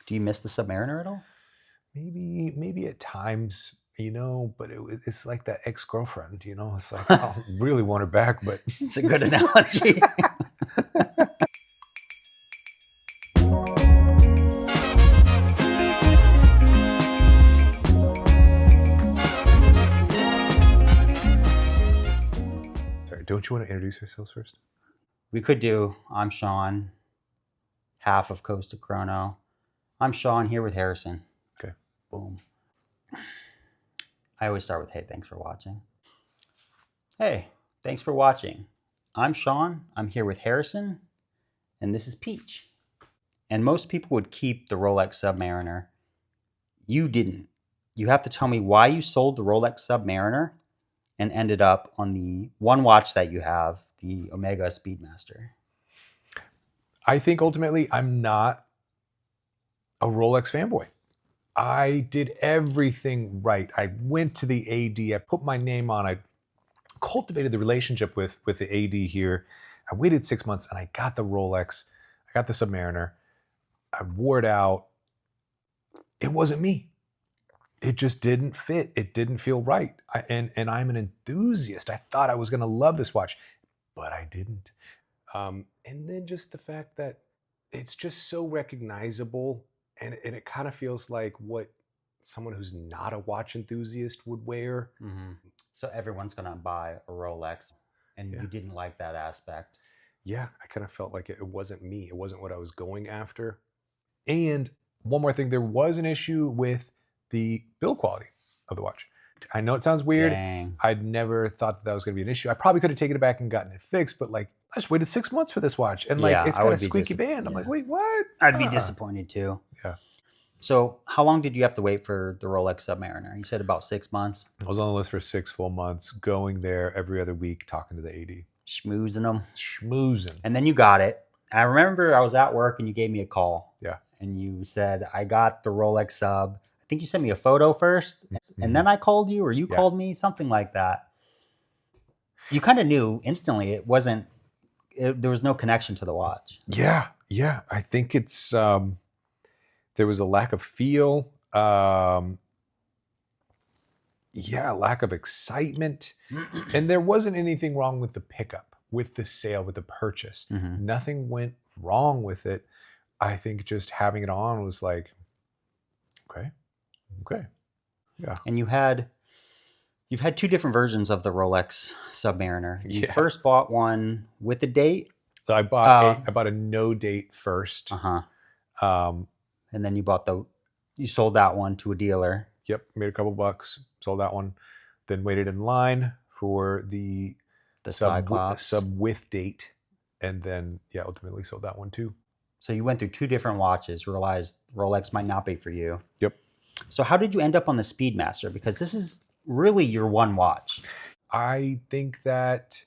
Do you miss the Submariner at all? Maybe at times, but it's like that ex-girlfriend, it's like, I don't really want her back, but It's a good analogy. sorry, don't you want to introduce yourselves first? We could do, I'm Sean, half of Coast to Chrono. I'm Sean here with Harrison. Okay. Boom. I always start with, hey, thanks for watching. Hey, thanks for watching. I'm Sean. I'm here with Harrison. And this is Peach. And most people would keep the Rolex Submariner. You didn't. You have to tell me why you sold the Rolex Submariner and ended up on the one watch that you have, the Omega Speedmaster. I think ultimately I'm not a Rolex fanboy. I did everything right. I went to the AD. I put my name on. I cultivated the relationship with the AD here. I waited 6 months and I got the Rolex. I got the Submariner. I wore it out. It wasn't me. It just didn't fit. It didn't feel right. And I'm an enthusiast. I thought I was going to love this watch, but I didn't. And then just the fact that it's just so recognizable, and it kind of feels like what someone who's not a watch enthusiast would wear. Mm-hmm. So everyone's going to buy a Rolex, and you didn't like that aspect. Yeah, I kind of felt like it wasn't me. It wasn't what I was going after. And one more thing, there was an issue with the build quality of the watch. I know it sounds weird. Dang. I'd never thought that was going to be an issue. I probably could have taken it back and gotten it fixed, but like, I just waited 6 months for this watch, and like, it's got a squeaky band. I'm like, wait, what? I'd be disappointed too. Yeah. So how long did you have to wait for the Rolex Submariner? You said about 6 months. I was on the list for 6 full months, going there every other week, talking to the AD. Schmoozing them. Schmoozing. And then you got it. I remember I was at work and you gave me a call. Yeah. And you said, I got the Rolex Sub. I think you sent me a photo first, and then I called you, or you called me, something like that. You kind of knew instantly it wasn't, there was no connection to the watch. Yeah. I think it's, there was a lack of feel. Lack of excitement. And there wasn't anything wrong with the pickup, with the sale, with the purchase. Mm-hmm. Nothing went wrong with it. I think just having it on was like, okay. Yeah. And you've had 2 different versions of the Rolex Submariner. You first bought one with a date. So I bought a no date first. And then you sold that one to a dealer. Yep, made a couple bucks, sold that one. Then waited in line for the sub with date, and then ultimately sold that one too. So you went through 2 different watches, realized Rolex might not be for you. Yep. So how did you end up on the Speedmaster? Because this is really your one watch. I think that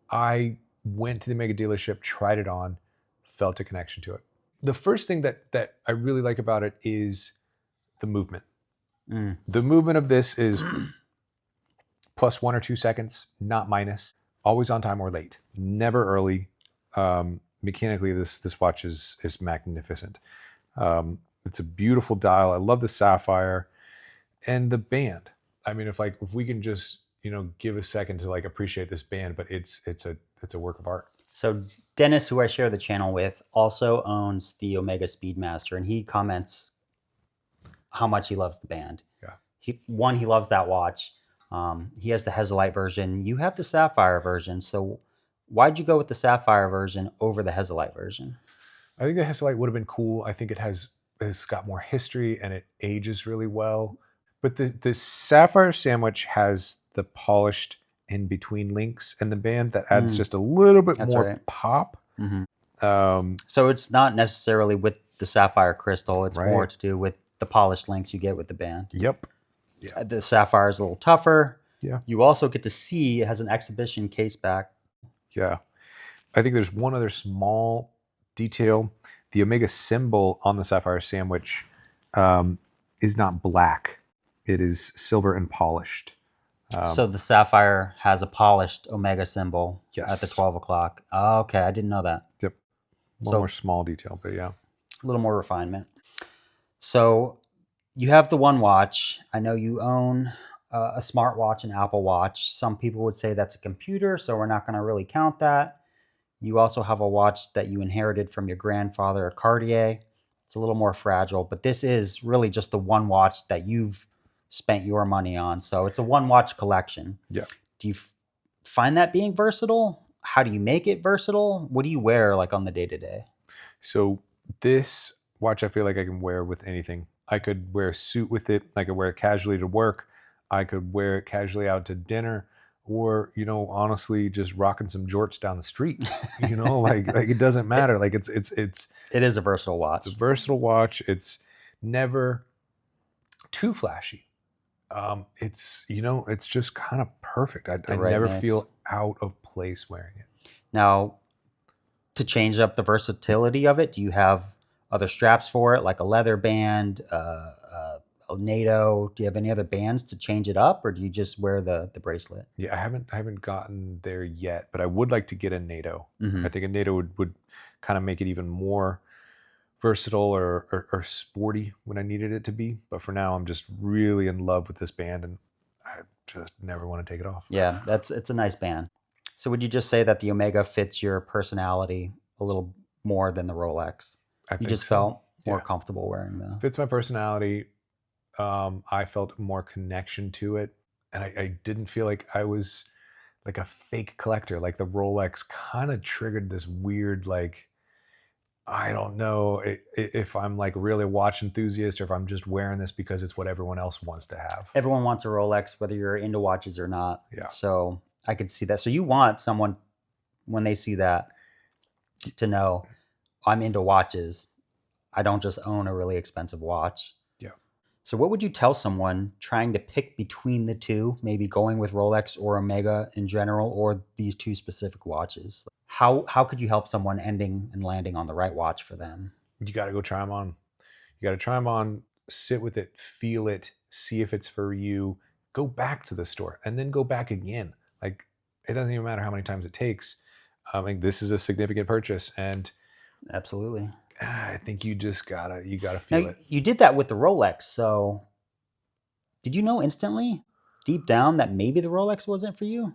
I went to the Omega dealership, tried it on, felt a connection to it. The first thing that I really like about it is the movement. The movement of this is plus 1 or 2 seconds, not minus. Always on time or late. Never early. Mechanically, this watch is magnificent. It's a beautiful dial. I love the sapphire and the band. I mean, if we can just give a second to appreciate this band, but it's a work of art. So Dennis, who I share the channel with, also owns the Omega Speedmaster, and he comments how much he loves the band. Yeah. He loves that watch. He has the Hesalite version. You have the sapphire version. So why'd you go with the sapphire version over the Hesalite version? I think the Hesalite would have been cool. I think it's got more history and it ages really well. But the Sapphire Sandwich has the polished in between links and the band that adds just a little bit more pop. Mm-hmm. So it's not necessarily with the sapphire crystal. It's more to do with the polished links you get with the band. Yep. Yeah. The sapphire is a little tougher. Yeah. You also get to see it has an exhibition case back. Yeah. I think there's one other small detail. The Omega symbol on the Sapphire Sandwich is not black. It is silver and polished. So the sapphire has a polished Omega symbol at the 12 o'clock. Oh, okay, I didn't know that. Yep. One more small detail, but yeah. A little more refinement. So you have the one watch. I know you own a smartwatch, an Apple Watch. Some people would say that's a computer, so we're not going to really count that. You also have a watch that you inherited from your grandfather, a Cartier. It's a little more fragile, but this is really just the one watch that you've spent your money on. So it's a one watch collection. Yeah. Do you find that being versatile? How do you make it versatile? What do you wear like on the day to day? So this watch, I feel like I can wear with anything. I could wear a suit with it. I could wear it casually to work. I could wear it casually out to dinner, or, you know, honestly, just rocking some jorts down the street. You know, like it doesn't matter. Like it is a versatile watch. It's a versatile watch. It's never too flashy. It's, you know, it's just kind of perfect. I right never mix. feel out of place wearing it. Now, to change up the versatility of it, do you have other straps for it, like a leather band, a NATO? Do you have any other bands to change it up, or do you just wear the bracelet? Yeah, I haven't gotten there yet, but I would like to get a NATO. Mm-hmm. I think a NATO would kind of make it even more versatile or sporty when I needed it to be. But for now, I'm just really in love with this band, and I just never want to take it off. Yeah, it's a nice band. So would you just say that the Omega fits your personality a little more than the Rolex? You just felt more comfortable wearing the... Fits my personality. I felt more connection to it, and I didn't feel like I was like a fake collector. Like the Rolex kind of triggered this weird, like, I don't know if I'm like really a watch enthusiast or if I'm just wearing this because it's what everyone else wants to have. Everyone wants a Rolex, whether you're into watches or not. Yeah. So I could see that. So you want someone, when they see that, to know, I'm into watches. I don't just own a really expensive watch. Yeah. So what would you tell someone trying to pick between the two, maybe going with Rolex or Omega in general, or these two specific watches? How could you help someone ending and landing on the right watch for them? You got to go try them on. You got to try them on, sit with it, feel it, see if it's for you. Go back to the store and then go back again. Like, it doesn't even matter how many times it takes. Like, this is a significant purchase, and absolutely, I think you gotta feel it. You did that with the Rolex. So did you know instantly, deep down, that maybe the Rolex wasn't for you?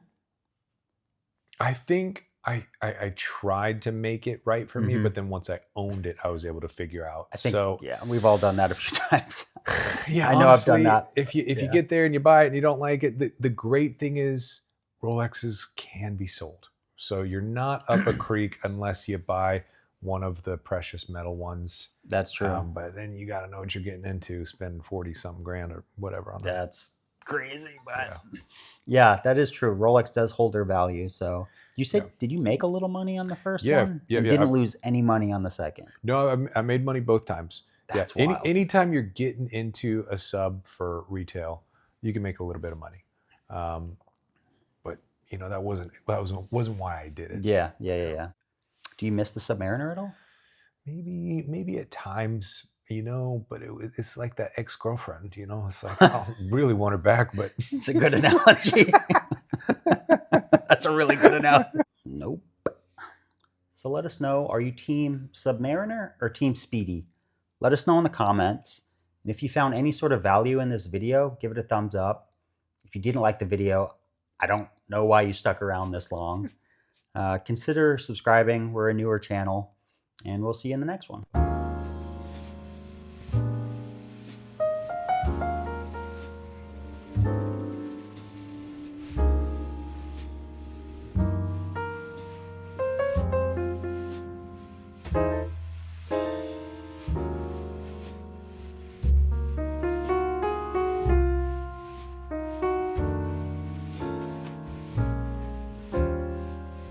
I think I tried to make it right for me, but then once I owned it, I was able to figure out. I think, yeah, we've all done that a few times. Yeah, I know honestly, I've done that. If you get there and you buy it and you don't like it, the great thing is Rolexes can be sold. So you're not up a creek unless you buy one of the precious metal ones. That's true. But then you got to know what you're getting into. Spend 40-something grand or whatever on that. That's crazy, but yeah, that is true. Rolex does hold their value. So you said, did you make a little money on the first one? Yeah, and didn't lose any money on the second? No, I made money both times. That's wild. Anytime you're getting into a sub for retail, you can make a little bit of money. But you know, that wasn't why I did it. Yeah. Do you miss the Submariner at all? Maybe at times, you know, but it's like that ex-girlfriend, you know. It's like, I don't really want her back, but it's a good analogy. That's a really good analogy. Nope. So let us know, are you team Submariner or team Speedy? Let us know in the comments. And if you found any sort of value in this video, give it a thumbs up. If you didn't like the video, I don't know why you stuck around this long. Consider subscribing. We're a newer channel, and we'll see you in the next one.